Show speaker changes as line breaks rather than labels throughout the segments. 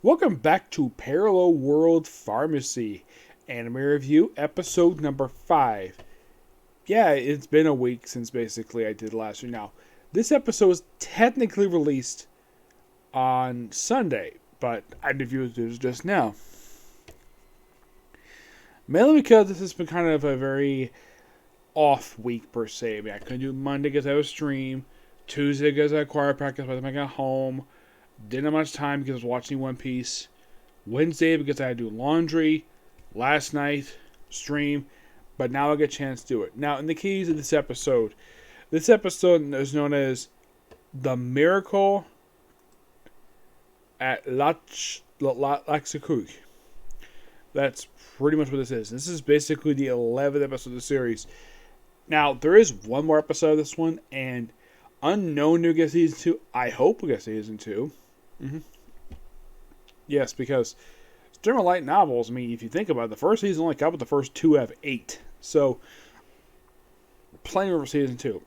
Welcome back to Parallel World Pharmacy, anime review, episode number 5. Yeah, it's been a week since basically I did last week. Now, this episode was technically released on Sunday, but I reviewed this just now. Mainly because this has been kind of a very off week per se. I mean, I couldn't do Monday because I was stream, Tuesday because I had choir practice by the time I got home. Didn't have much time because I was watching One Piece. Wednesday because I had to do laundry. Last night, stream. But now I get a chance to do it. Now, in the keys of this episode is known as The Miracle at Laxikuk. That's pretty much what this is. This is basically the 11th episode of the series. Now, there is one more episode of this one, and unknown to get season 2. I hope we get season 2. Yes, because German light novels, I mean, if you think about it, the first season only covered the first 2 out of 8. So, plenty for season 2.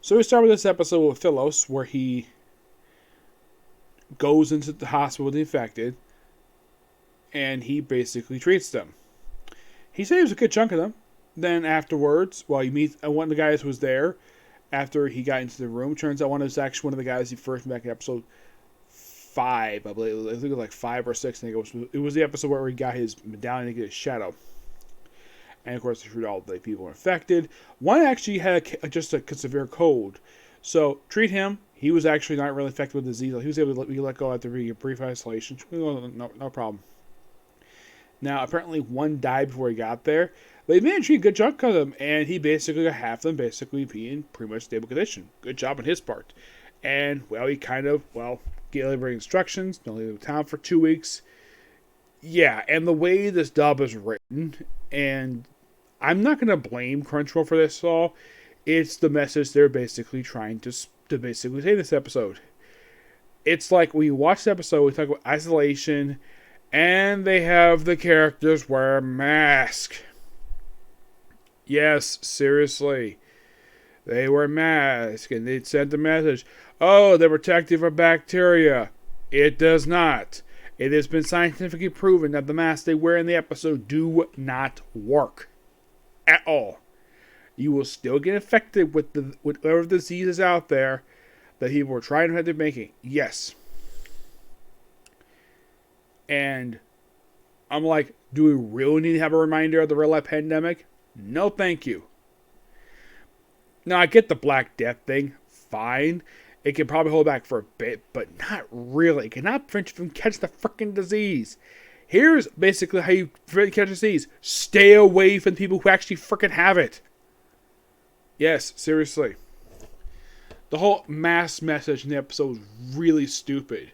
So we start with this episode with Philos, where he goes into the hospital with the infected, and he basically treats them. He saves a good chunk of them. Then afterwards, he meets one of the guys who was there after he got into the room. Turns out one of the guys he first met in episode 5, I believe. I think it was like 5 or 6. I think it was the episode where he got his medallion to get his shadow. And of course, they treat all the people infected. One actually had just a severe cold. So, treat him. He was actually not really infected with the disease. He was able to be let go after a brief isolation. No problem. Now, apparently one died before he got there. They managed to treat a good chunk of them, and he basically got half of them basically being pretty much stable condition. Good job on his part. And, he kind of, gave instructions, don't leave the town for 2 weeks. Yeah, and the way this dub is written, and I'm not going to blame Crunchyroll for this at all. It's the message they're basically trying to basically say this episode. It's like when you watch the episode, we talk about isolation, and they have the characters wear a mask. Yes, seriously. They wear masks, and they sent the message, they're protective of bacteria. It does not. It has been scientifically proven that the masks they wear in the episode do not work. At all. You will still get infected with whatever disease is out there that people are trying to making. Yes. And I'm like, do we really need to have a reminder of the real life pandemic? No, thank you. Now, I get the Black Death thing. Fine. It can probably hold back for a bit, but not really. It cannot prevent you from catching the freaking disease. Here's basically how you catch disease. Stay away from people who actually freaking have it. Yes, seriously. The whole mass message in the episode is really stupid.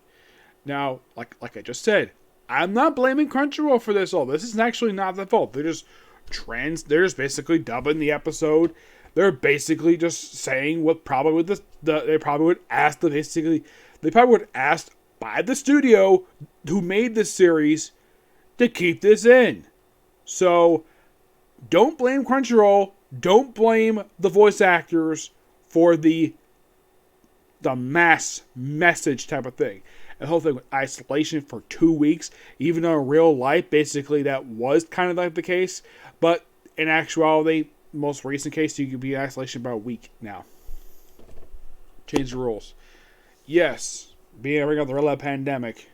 Now, like I just said, I'm not blaming Crunchyroll for this all. This is actually not their fault. They're just basically dubbing the episode. They're basically just saying what probably they probably would ask by the studio who made this series to keep this in. So don't blame Crunchyroll. Don't blame the voice actors for the mass message type of thing. And the whole thing with isolation for 2 weeks, even though in real life, basically that was kind of like the case. But in actuality, most recent case, you could be in isolation about a week now. Change the rules. Yes, being a the real life pandemic.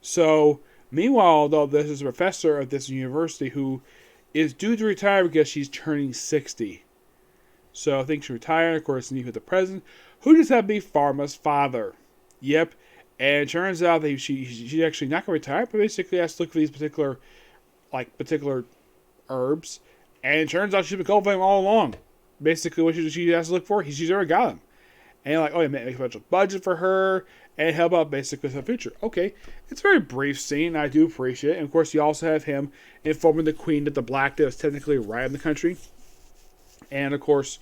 So, meanwhile, though, this is a professor at this university who is due to retire because she's turning 60. So I think she's retiring, of course, and you have the president, who just happened to be Pharma's father. Yep. And it turns out that she's actually not going to retire, but basically has to look for these particular herbs. And it turns out she's been cultivating them all along. Basically, what she has to look for, she's already got them. And you're like, make a bunch of budget for her, and help out basically with her future. Okay, it's a very brief scene, I do appreciate it. And of course, you also have him informing the queen that the Black Death is technically right in the country. And of course,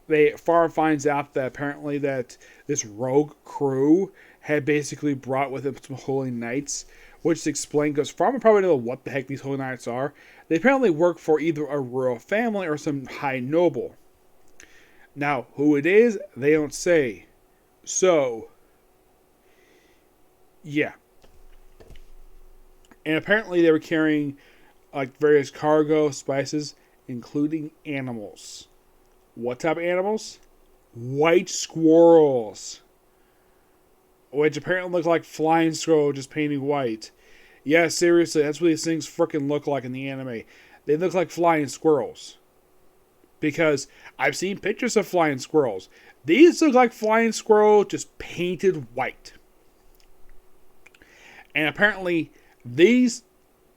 Farah finds out that apparently that this rogue crew had basically brought with them some holy knights, which is explained because Farah probably don't know what the heck these holy knights are. They apparently work for either a royal family or some high noble. Now, who it is, they don't say. So, Yeah. And apparently they were carrying like various cargo, spices, including animals. What type of animals? White squirrels. Which apparently look like flying squirrels just painted white. Yeah, seriously, that's what these things freaking look like in the anime. They look like flying squirrels. Because I've seen pictures of flying squirrels. These look like flying squirrels just painted white. And apparently, these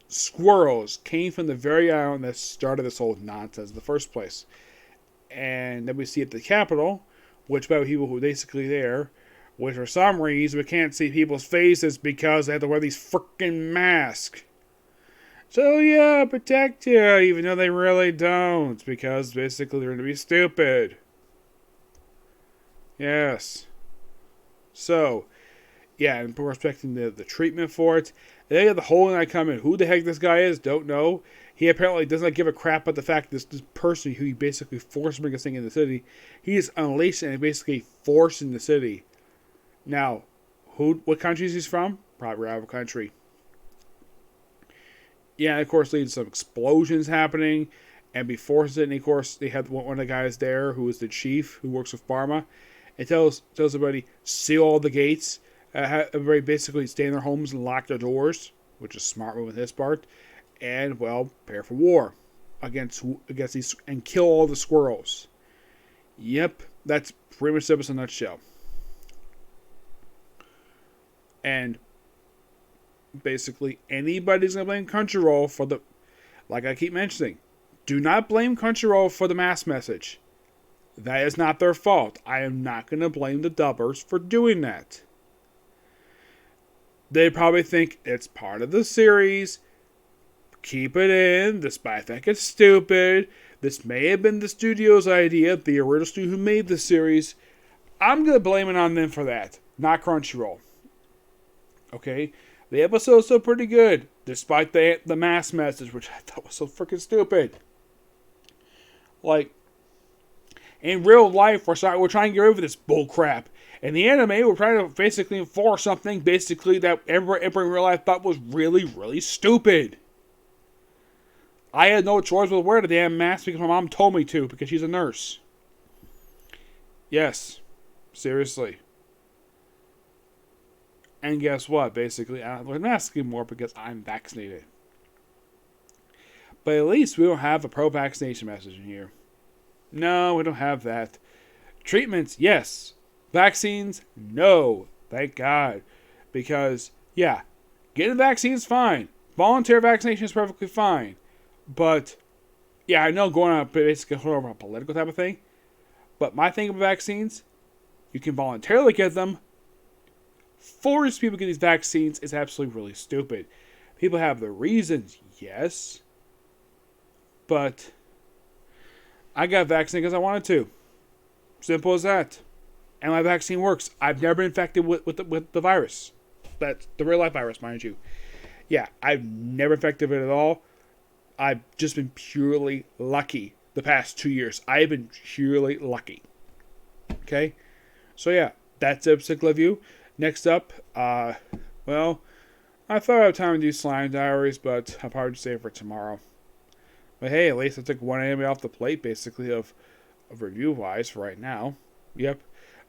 squirrels came from the very island that started this whole nonsense in the first place. And then we see at the Capitol, which by people who are basically there, which for some reason we can't see people's faces because they have to wear these freaking masks. So yeah, protect you, even though they really don't, because basically they're going to be stupid. Yes. So, yeah, and we're expecting the treatment for it. They have the whole night coming. Who the heck this guy is, don't know. He apparently does not give a crap about the fact that this person who he basically forced to bring this thing in the city, he is unleashed and basically forced in the city. Now, what country is he from? Probably out of country. Yeah, of course, leads to some explosions happening, and before it, and of course, they have one of the guys there who is the chief who works with Pharma, and tells everybody seal all the gates, have everybody basically stay in their homes and lock their doors, which is a smart move on his part, and well, prepare for war against these and kill all the squirrels. Yep, that's pretty much it in a nutshell. And basically, anybody's going to blame Crunchyroll for the... Like I keep mentioning, do not blame Crunchyroll for the mass message. That is not their fault. I am not going to blame the dubbers for doing that. They probably think it's part of the series. Keep it in, despite the fact it's stupid. This may have been the studio's idea, the original studio who made the series. I'm going to blame it on them for that, not Crunchyroll. Okay? The episode's still pretty good, despite the mass message, which I thought was so freaking stupid. Like, in real life, we're trying to get rid of this bullcrap. In the anime, we're trying to basically enforce something basically that everyone in real life thought was really, really stupid. I had no choice but to wear the damn mask because my mom told me to, because she's a nurse. Yes. Seriously. And guess what? Basically, I don't wear masks anymore because I'm vaccinated. But at least we don't have a pro-vaccination message in here. No, we don't have that. Treatments, yes. Vaccines, no. Thank God. Because, yeah, getting the vaccine is fine. Voluntary vaccination is perfectly fine. But, yeah, I know going on basically over a political type of thing. But my thing about vaccines, you can voluntarily get them. Force people to get these vaccines is absolutely really stupid. People have their reasons, yes. But I got vaccinated because I wanted to. Simple as that. And my vaccine works. I've never been infected with the virus. That's the real life virus, mind you. Yeah, I've never infected it at all. I've just been purely lucky the past 2 years. I've been purely lucky. Okay? So yeah, that's a particular view. Next up, well, I thought I had time to do Slime Diaries, but I'll probably just save it for tomorrow. But hey, at least I took one anime off the plate, basically, of review-wise for right now. Yep.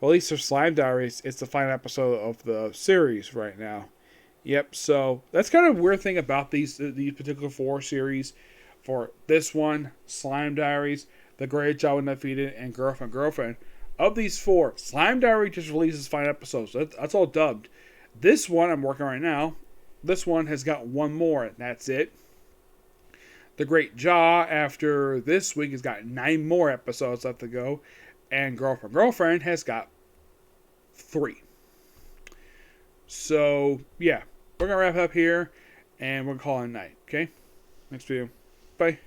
Well, at least for Slime Diaries, it's the final episode of the series right now. Yep, so that's kind of a weird thing about these particular 4 series. For this one, Slime Diaries, The Great Job Undefeated, and Girlfriend. Of these 4, Slime Diary just releases 5 episodes. So that's all dubbed. This one I'm working on right now, this one has got 1 more, and that's it. The Great Jaw, after this week, has got 9 more episodes left to go. And Girlfriend has got 3. So, yeah. We're going to wrap up here, and we're going to call it a night, okay? Next video. Bye.